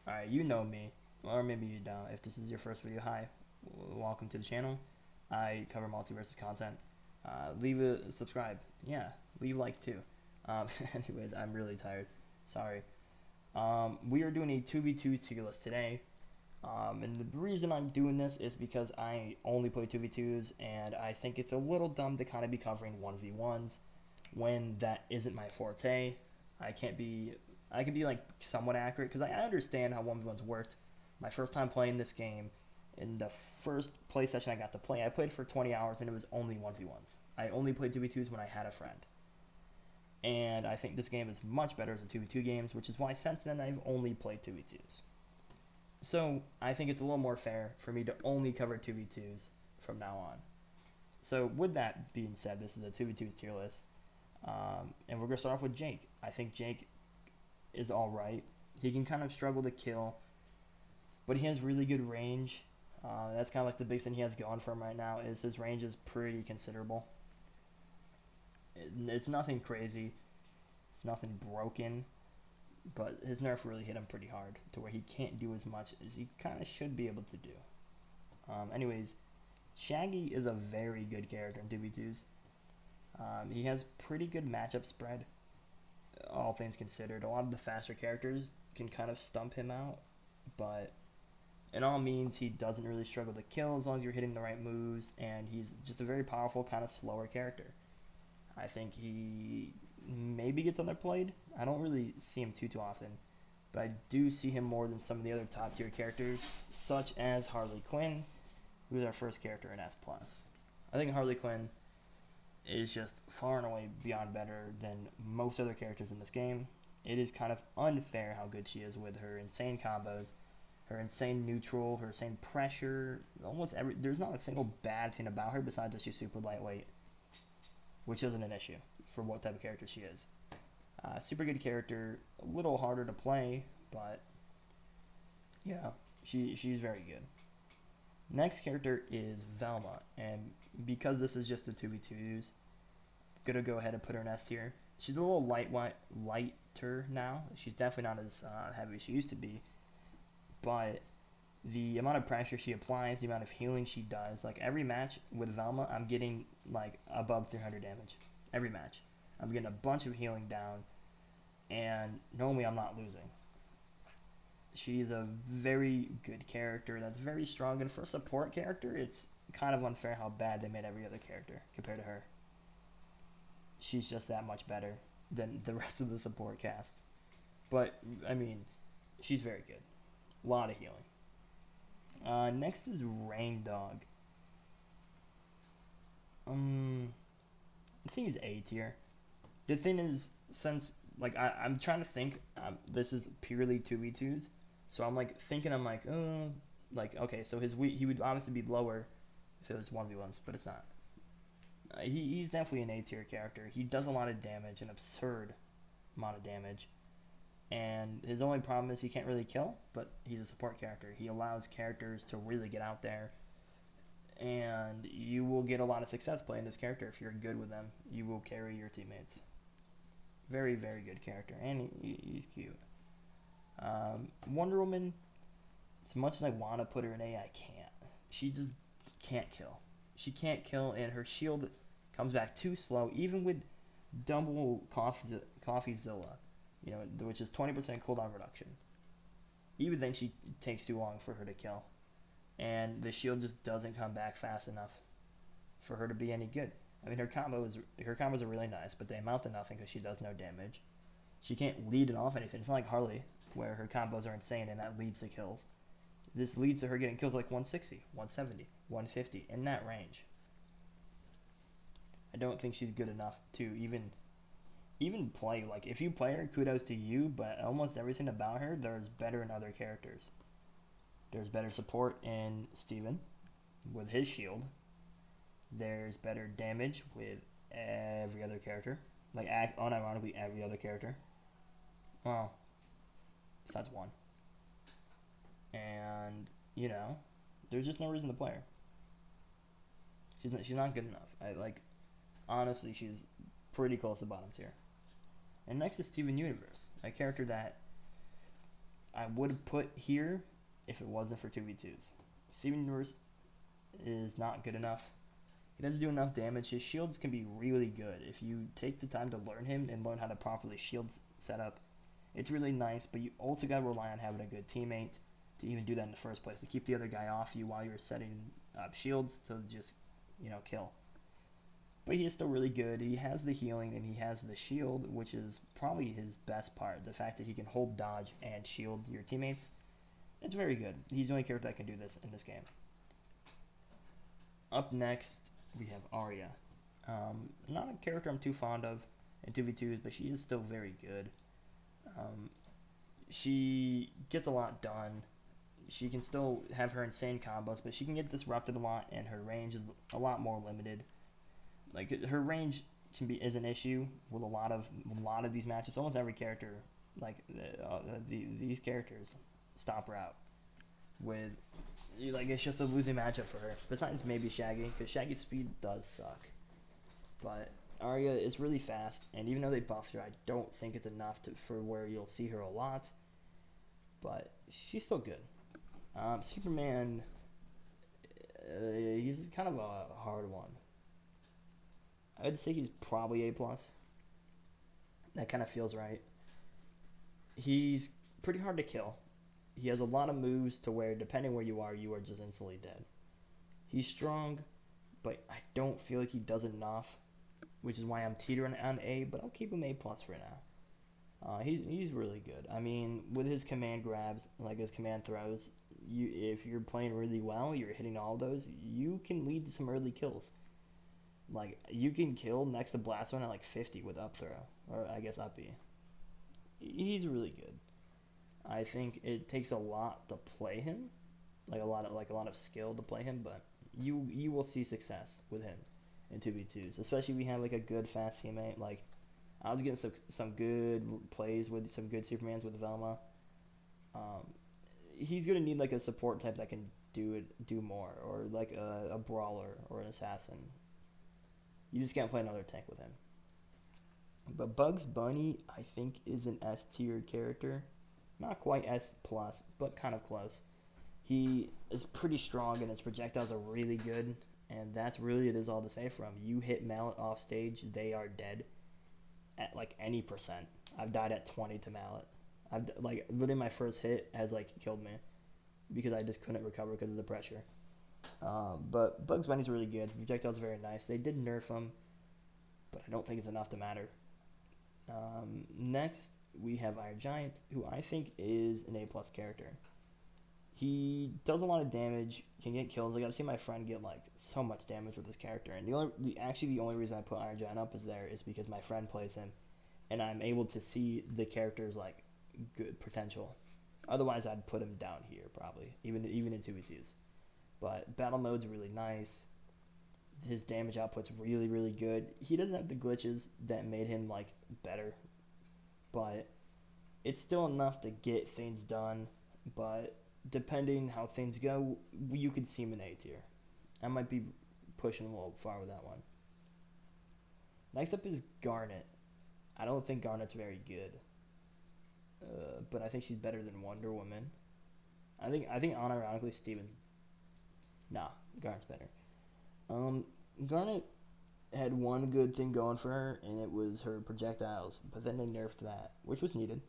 Alright, you know me, or maybe you don't. If this is your first video, hi, welcome to the channel. I cover Multiversus content. Leave a subscribe. Yeah, leave a like too. Anyways, I'm really tired. Sorry. We are doing a 2v2 tier list today. And the reason I'm doing this is because I only play 2v2s, and I think it's a little dumb to kind of be covering 1v1s when that isn't my forte. I can be like somewhat accurate because I understand how 1v1s worked. My first time playing this game, in the first play session I got to play, I played for 20 hours and it was only 1v1s. I only played 2v2s when I had a friend. And I think this game is much better as a 2v2 games, which is why since then I've only played 2v2s. So I think it's a little more fair for me to only cover 2v2s from now on. So with that being said, this is a 2v2s tier list. And we're going to start off with Jake. I think Jake is alright. He can kind of struggle to kill, but he has really good range. That's kind of like the big thing he has going for him right now is his range is pretty considerable. It's nothing crazy. It's nothing broken, but his nerf really hit him pretty hard to where he can't do as much as he kind of should be able to do. Anyways, Shaggy is a very good character in 2v2s. He has pretty good matchup spread, all things considered. A lot of the faster characters can kind of stump him out, but in all means, he doesn't really struggle to kill as long as you're hitting the right moves, and he's just a very powerful, kind of slower character. I think he maybe gets underplayed. I don't really see him too often, but I do see him more than some of the other top tier characters, such as Harley Quinn, who's our first character in S+. I think Harley Quinn is just far and away beyond better than most other characters in this game. It is kind of unfair how good she is with her insane combos, her insane neutral, her insane pressure. There's not a single bad thing about her besides that she's super lightweight, which isn't an issue for what type of character she is. Super good character, a little harder to play, but yeah, she's very good. Next character is Velma, and because this is just the 2v2s, I'm gonna go ahead and put her in S tier. She's a little lighter now. She's definitely not as heavy as she used to be, but the amount of pressure she applies, the amount of healing she does, like every match with Velma, I'm getting like above 300 damage. Every match. I'm getting a bunch of healing down, and normally I'm not losing. She's a very good character that's very strong, and for a support character, it's kind of unfair how bad they made every other character compared to her. She's just that much better than the rest of the support cast. But, I mean, she's very good. A lot of healing. Next is Raindog. I think he's A tier. The thing is, since like I'm trying to think, this is purely 2v2s, so I'm like thinking, like okay, so he would obviously be lower if it was 1v1s, but it's not. He's definitely an A tier character. He does a lot of damage, an absurd amount of damage, and his only problem is he can't really kill, but he's a support character. He allows characters to really get out there, and you will get a lot of success playing this character if you're good with them. You will carry your teammates. Very, very good character, and he's cute. Wonder Woman, as much as I want to put her in A, I can't. She just can't kill. She can't kill, and her shield comes back too slow, even with double Coffeezilla, which is 20% cooldown reduction. Even then, she takes too long for her to kill, and the shield just doesn't come back fast enough for her to be any good. I mean, her combos are really nice, but they amount to nothing because she does no damage. She can't lead it off anything. It's not like Harley, where her combos are insane and that leads to kills. This leads to her getting kills like 160, 170, 150, in that range. I don't think she's good enough to even play. Like, if you play her, kudos to you, but almost everything about her, there's better in other characters. There's better support in Steven with his shield. There's better damage with every other character. Like, unironically, every other character. Well, besides one. And, there's just no reason to play her. She's not good enough. Honestly, she's pretty close to bottom tier. And next is Steven Universe, a character that I would have put here if it wasn't for 2v2s. Steven Universe is not good enough. He doesn't do enough damage. His shields can be really good if you take the time to learn him and learn how to properly shield set up. It's really nice, but you also got to rely on having a good teammate to even do that in the first place, to keep the other guy off you while you're setting up shields to just, kill. But he is still really good. He has the healing and he has the shield, which is probably his best part. The fact that he can hold dodge and shield your teammates. It's very good. He's the only character that can do this in this game. Up next, we have Arya. Not a character I'm too fond of in 2v2s, but she is still very good. She gets a lot done. She can still have her insane combos, but she can get disrupted a lot, and her range is a lot more limited. Like, her range is an issue with a lot of these matchups. Almost every character, these characters, stop her out with, it's just a losing matchup for her. Besides maybe Shaggy, because Shaggy's speed does suck. But Arya is really fast, and even though they buffed her, I don't think it's enough for where you'll see her a lot. But she's still good. Superman, he's kind of a hard one. I'd say he's probably A+. That kind of feels right. He's pretty hard to kill. He has a lot of moves to where, depending where you are just instantly dead. He's strong, but I don't feel like he does enough, which is why I'm teetering on A, but I'll keep him A+ for now. He's really good. I mean, with his command grabs, like his command throws, if you're playing really well, you're hitting all those, you can lead to some early kills. Like, you can kill next to Blast Zone at like 50 with up throw, or I guess up B. He's really good. I think it takes a lot to play him, like a lot of skill to play him, but you will see success with him in 2v2s, especially if we have like a good fast teammate. Like, I was getting some good plays with some good Supermans with Velma. He's gonna need like a support type that can do more, or like a brawler or an assassin. You just can't play another tank with him. But Bugs Bunny, I think, is an S tier character. Not quite S+, but kind of close. He is pretty strong, and his projectiles are really good, and that's really it is all to say from. You hit Mallet off stage, they are dead at like any percent. I've died at 20 to Mallet. Literally my first hit has like killed me because I just couldn't recover because of the pressure. But Bugs Bunny's really good. The projectile's very nice. They did nerf him, but I don't think it's enough to matter. Next, we have Iron Giant, who I think is an A+ character. He does a lot of damage, can get kills. Like, I've seen my friend get like so much damage with this character, and the only reason I put Iron Giant up is because my friend plays him, and I'm able to see the character's like good potential. Otherwise, I'd put him down here probably, even in 2v2s. But battle mode's really nice. His damage output's really, really good. He doesn't have the glitches that made him like better, but it's still enough to get things done. But depending how things go, you could see him in A tier. I might be pushing a little far with that one. Next up is Garnet. I don't think Garnet's very good, but I think she's better than Wonder Woman. I think unironically Steven's. Nah, Garnet's better. Garnet had one good thing going for her, and it was her projectiles, but then they nerfed that, which was needed.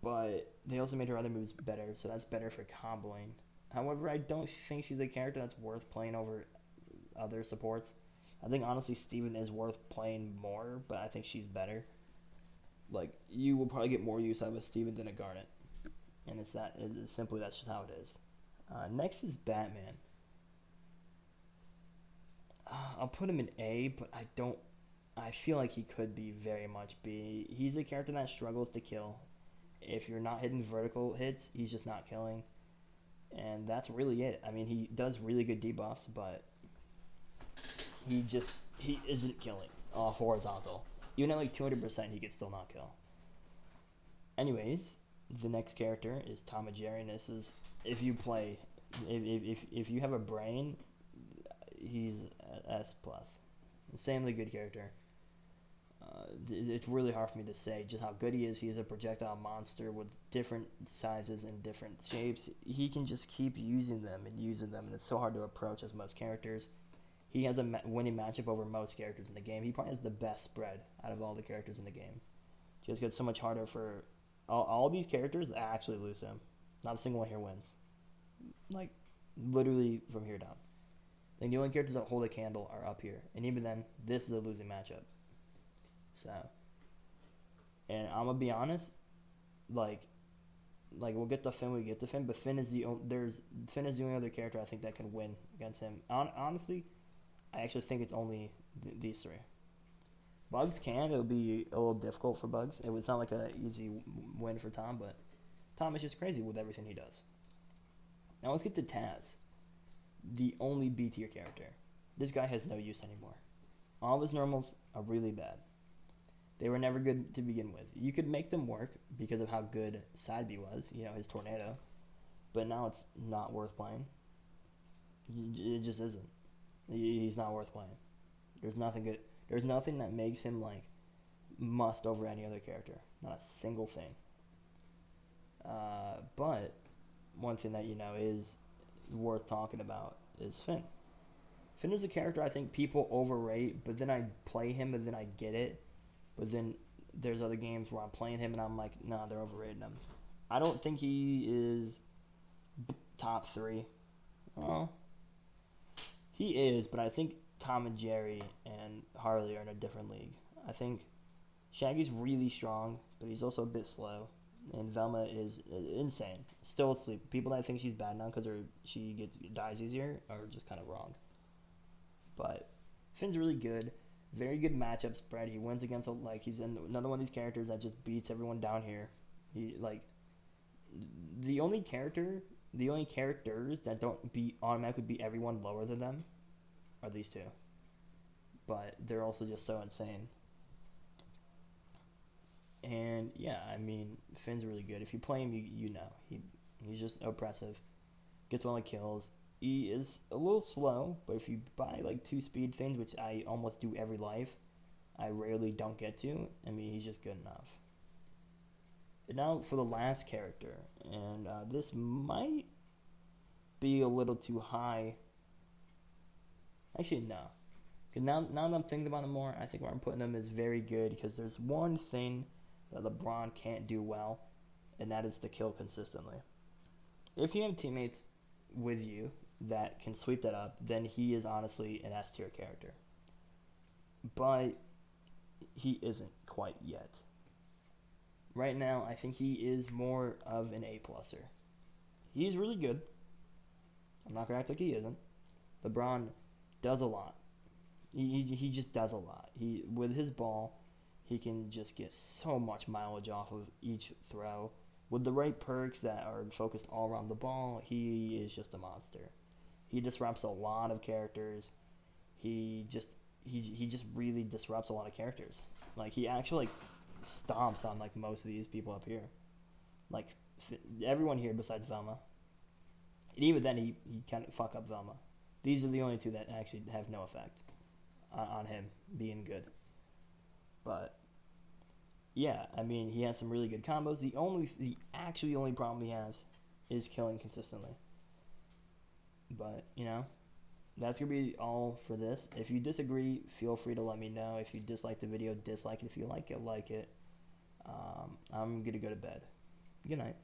But they also made her other moves better, so that's better for comboing. However, I don't think she's a character that's worth playing over other supports. I think, honestly, Steven is worth playing more, but I think she's better. Like, you will probably get more use out of a Steven than a Garnet. And it's simply, that's just how it is. Next is Batman. I'll put him in A, but I feel like he could be very much B. He's a character that struggles to kill. If you're not hitting vertical hits, he's just not killing. And that's really it. I mean, he does really good debuffs, but he isn't killing off horizontal. Even at like 200%, he could still not kill. Anyways, the next character is Tom and Jerry, and this is, if you have a brain, he's S+. Insanely good character. it's really hard for me to say just how good he is. He is a projectile monster with different sizes and different shapes. He can just keep using them, and it's so hard to approach as most characters. He has a winning matchup over most characters in the game. He probably has the best spread out of all the characters in the game. It just gets so much harder for all these characters that actually lose him. Not a single one here wins. Like, literally from here down. Like, the only characters that hold a candle are up here. And even then, this is a losing matchup. So, and I'm gonna be honest, like we'll get to Finn, but Finn is the only other character I think that can win against him. Honestly, I actually think it's only these three. Bugs it'll be a little difficult for Bugs. It would sound like an easy win for Tom, but Tom is just crazy with everything he does. Now let's get to Taz, the only B tier character. This guy has no use anymore. All of his normals are really bad. They were never good to begin with. You could make them work because of how good Side B was, his tornado, but now it's not worth playing. It just isn't. He's not worth playing. There's nothing good. There's nothing that makes him like must over any other character. Not a single thing. But one thing that is worth talking about is Finn. Finn is a character I think people overrate, but then I play him and then I get it. But then there's other games where I'm playing him and I'm like, nah, they're overrating him. I don't think he is top 3. Well, he is, but I think Tom and Jerry and Harley are in a different league. I think Shaggy's really strong, but he's also a bit slow. And Velma is insane. Still asleep. People that think she's bad now because she dies easier are just kind of wrong. But Finn's really good. Very good matchup spread. He wins against he's another one of these characters that just beats everyone down here. The only characters that don't automatically beat everyone lower than them are these two. But they're also just so insane. And yeah, I mean, Finn's really good. If you play him, he's just oppressive. Gets all the kills. He is a little slow, but if you buy 2 speed things, which I almost do every life, I rarely don't get to. I mean, he's just good enough. And now for the last character, and this might be a little too high. Actually, no. Because now that I'm thinking about it more, I think where I'm putting him is very good, because there's one thing that LeBron can't do well, and that is to kill consistently. If you have teammates with you that can sweep that up, then he is honestly an S tier character. But he isn't quite yet. Right now, I think he is more of an A-pluser. He's really good. I'm not going to act like he isn't. LeBron does a lot. He just does a lot. With his ball, he can just get so much mileage off of each throw. With the right perks that are focused all around the ball, he is just a monster. He disrupts a lot of characters. He just really disrupts a lot of characters. He actually stomps on most of these people up here. Everyone here besides Velma. And even then he kind of fuck up Velma. These are the only two that actually have no effect on him being good. But yeah, I mean, he has some really good combos. The only problem he has is killing consistently. But, that's going to be all for this. If you disagree, feel free to let me know. If you dislike the video, dislike it. If you like it, like it. I'm going to go to bed. Good night.